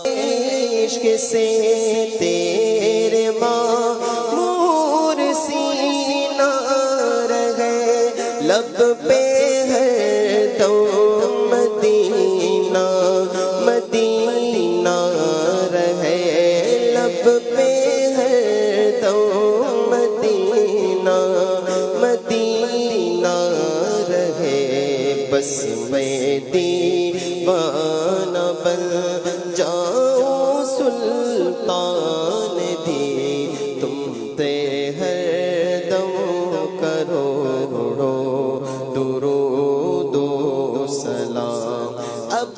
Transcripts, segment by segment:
عشق سے تیرے معمور سینہ رہے، لب پہ ہے دم مدینہ مدینہ رہے، لب پہ ہے دم مدینہ مدینہ رہے، بس میں دیوانہ بن جاؤں سلطان دی، تم پہ ہر دم کروڑوں درود و سلام۔ اب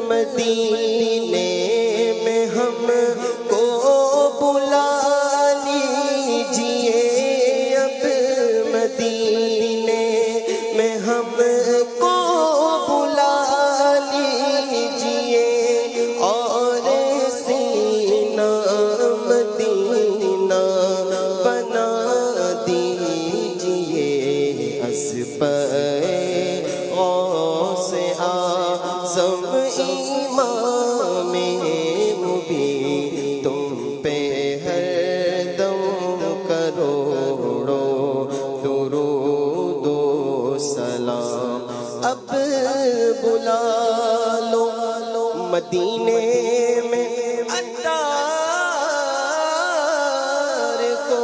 مدینے میں ہم کو بلا لیجئے، اب مدینے میں ہم کو بلا لیجئے، اور سینہ مدینہ بنا دیجئے، اسپے غوث اعظم امام مبین، تم پہ ہر دم کروڑوں درود و سلام۔ اب بلا لو مدینے میں عطار کو،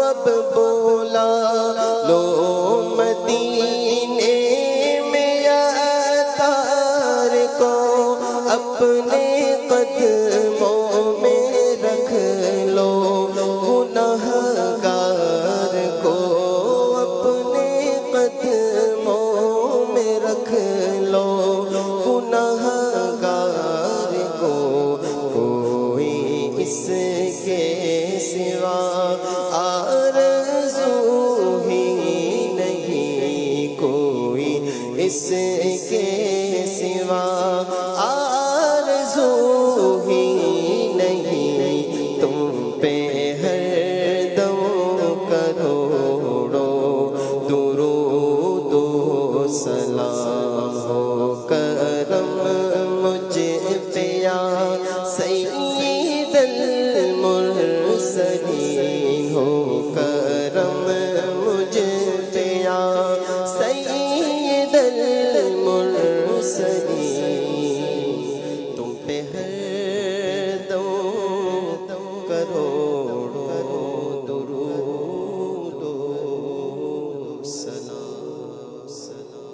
اب بلا لو مدینے میں عطار کو، اپنے قدموں میں رکھ لو گنہگار کو، اپنے قدموں میں رکھ لو گنہگار کو، کوئی اس کے سوا آرزو ہی نہیں، کوئی اس کے سوا آرزو ہی نہیں، تم پہ ہر دم کروڑوں درود و سلام ہو، کرم مجھ پہ یا سید المرسلین ہو، کرم مجھ پہ یا سید المرسلین